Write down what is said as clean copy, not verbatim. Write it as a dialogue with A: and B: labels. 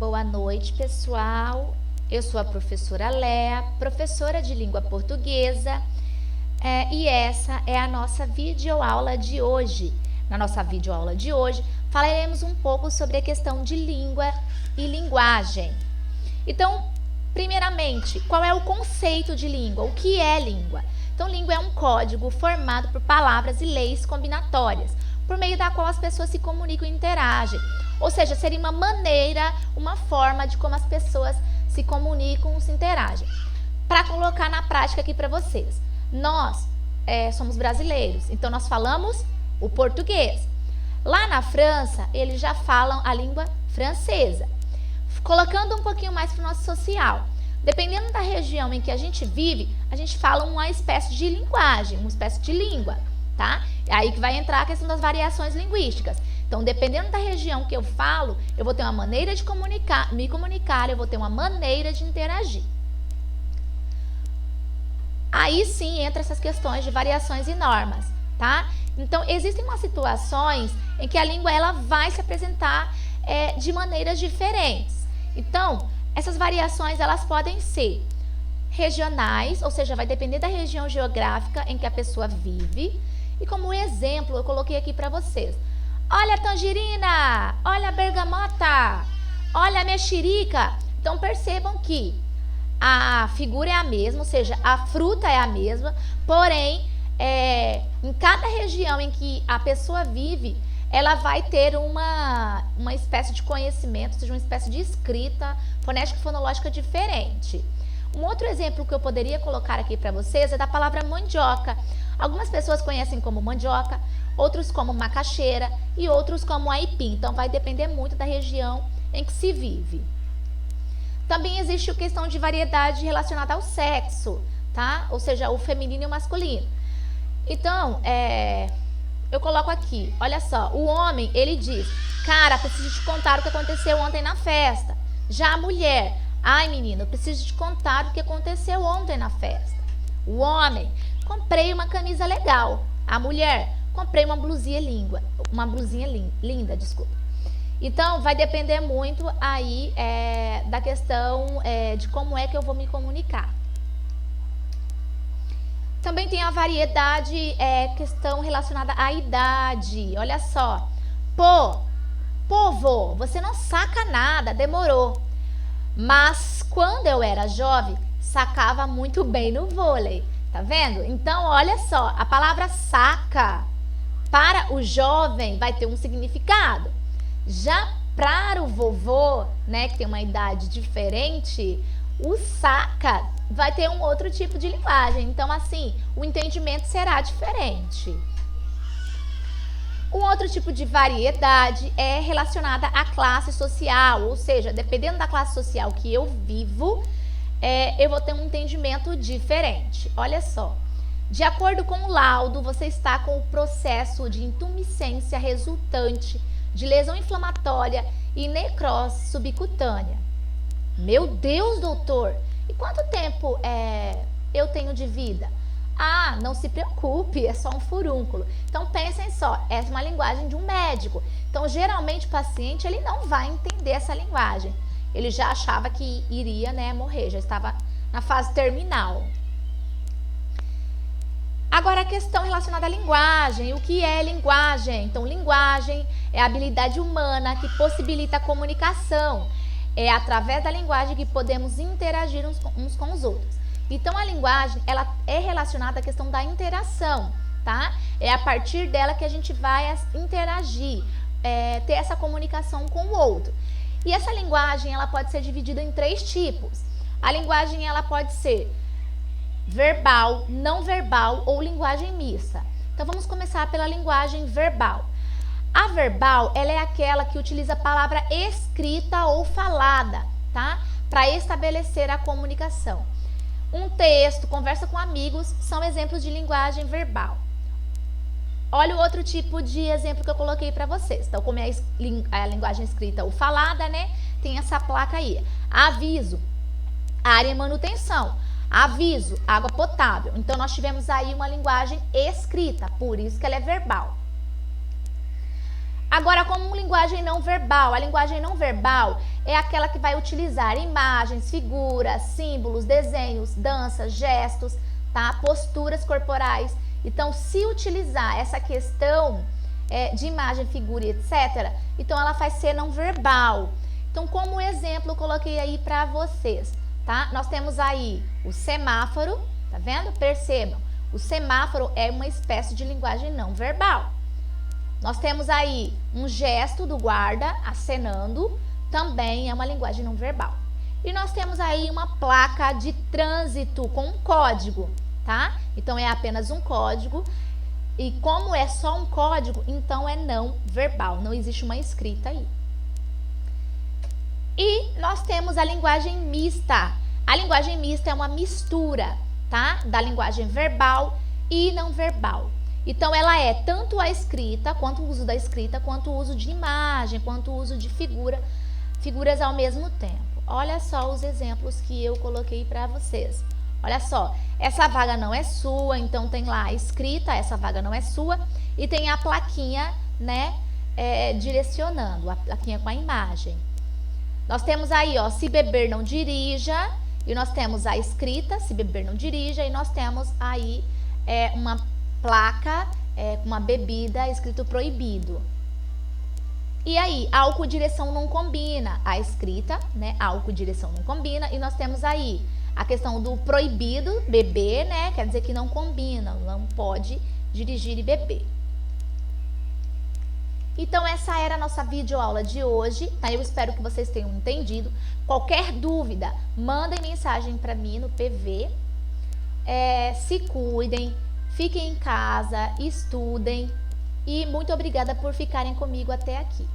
A: Boa noite, pessoal. Eu sou a professora Léa, professora de língua portuguesa, e essa é a nossa videoaula de hoje. Na nossa videoaula de hoje, falaremos um pouco sobre a questão de língua e linguagem. Então, primeiramente, qual é o conceito de língua? O que é língua? Então, língua é um código formado por palavras e leis combinatórias, por meio da qual as pessoas se comunicam e interagem. Ou seja, seria uma maneira, uma forma de como as pessoas se comunicam, se interagem. Para colocar na prática aqui para vocês, nós somos brasileiros, então nós falamos o português. Lá na França, eles já falam a língua francesa. Colocando um pouquinho mais para o nosso social, dependendo da região em que a gente vive, a gente fala uma espécie de linguagem, uma espécie de língua, tá? É aí que vai entrar a questão das variações linguísticas. Então, dependendo da região que eu falo, eu vou ter uma maneira de me comunicar, eu vou ter uma maneira de interagir. Aí sim entra essas questões de variações e normas, tá? Então, existem umas situações em que a língua ela vai se apresentar de maneiras diferentes. Então, essas variações elas podem ser regionais, ou seja, vai depender da região geográfica em que a pessoa vive. E como exemplo, eu coloquei aqui para vocês. Olha a tangerina, olha a bergamota, olha a mexerica. Então, percebam que a figura é a mesma, ou seja, a fruta é a mesma, porém, em cada região em que a pessoa vive, ela vai ter uma espécie de conhecimento, ou seja, uma espécie de escrita fonética e fonológica diferente. Um outro exemplo que eu poderia colocar aqui para vocês é da palavra mandioca. Algumas pessoas conhecem como mandioca, outros como macaxeira e outros como aipim. Então, vai depender muito da região em que se vive. Também existe a questão de variedade relacionada ao sexo, tá? Ou seja, o feminino e o masculino. Então, eu coloco aqui, olha só, o homem, ele diz, cara, preciso te contar o que aconteceu ontem na festa. Já a mulher, ai menino, eu preciso te contar o que aconteceu ontem na festa. O homem, comprei uma camisa legal. A mulher, comprei uma blusinha linda, desculpa. Então, vai depender muito aí da questão de como é que eu vou me comunicar. Também tem a variedade, questão relacionada à idade. Olha só. Vô, você não saca nada, demorou. Mas quando eu era jovem, sacava muito bem no vôlei. Tá vendo? Então, olha só, a palavra saca para o jovem vai ter um significado. Já para o vovô, né, que tem uma idade diferente, o saca vai ter um outro tipo de linguagem. Então, assim, o entendimento será diferente. Um outro tipo de variedade é relacionada à classe social, ou seja, dependendo da classe social que eu vivo, eu vou ter um entendimento diferente. Olha só, de acordo com o laudo, você está com o processo de intumescência resultante de lesão inflamatória e necrose subcutânea. Meu Deus, doutor, e quanto tempo eu tenho de vida? Ah, não se preocupe, é só um furúnculo. Então, pensem só, essa é uma linguagem de um médico. Então, geralmente, o paciente ele não vai entender essa linguagem. Ele já achava que iria, morrer, já estava na fase terminal. Agora, a questão relacionada à linguagem. O que é linguagem? Então, linguagem é a habilidade humana que possibilita a comunicação. É através da linguagem que podemos interagir uns com os outros. Então, a linguagem, ela é relacionada à questão da interação, tá? É a partir dela que a gente vai interagir, ter essa comunicação com o outro. E essa linguagem, ela pode ser dividida em 3 tipos. A linguagem, ela pode ser verbal, não verbal ou linguagem mista. Então, vamos começar pela linguagem verbal. A verbal, ela é aquela que utiliza a palavra escrita ou falada, tá? Para estabelecer a comunicação. Um texto, conversa com amigos, são exemplos de linguagem verbal. Olha o outro tipo de exemplo que eu coloquei para vocês. Então, como é a linguagem escrita ou falada, tem essa placa aí. Aviso, área e manutenção. Aviso, água potável. Então, nós tivemos aí uma linguagem escrita, por isso que ela é verbal. Agora, como linguagem não verbal, a linguagem não verbal é aquela que vai utilizar imagens, figuras, símbolos, desenhos, danças, gestos, tá? Posturas corporais. Então, se utilizar essa questão de imagem, figura, etc., então ela vai ser não verbal. Então, como exemplo, eu coloquei aí para vocês, tá? Nós temos aí o semáforo, tá vendo? Percebam, o semáforo é uma espécie de linguagem não verbal. Nós temos aí um gesto do guarda acenando, também é uma linguagem não verbal. E nós temos aí uma placa de trânsito com um código, tá? Então é apenas um código. E como é só um código, então é não verbal, não existe uma escrita aí. E nós temos a linguagem mista. A linguagem mista é uma mistura, tá? Da linguagem verbal e não verbal. Então, ela é tanto a escrita, quanto o uso da escrita, quanto o uso de imagem, quanto o uso de figuras ao mesmo tempo. Olha só os exemplos que eu coloquei para vocês. Olha só, essa vaga não é sua, então tem lá a escrita, essa vaga não é sua, e tem a plaquinha, né, direcionando, a plaquinha com a imagem. Nós temos aí, ó, se beber não dirija, e nós temos a escrita, se beber não dirija, e nós temos aí uma placa com uma bebida escrito proibido. E aí, álcool e direção não combina. A escrita, né, álcool e direção não combina. E nós temos aí a questão do proibido, beber, né, quer dizer que não combina, não pode dirigir e beber. Então, essa era a nossa videoaula de hoje, tá? Eu espero que vocês tenham entendido. Qualquer dúvida, mandem mensagem para mim no PV. Se cuidem. Fiquem em casa, estudem e muito obrigada por ficarem comigo até aqui.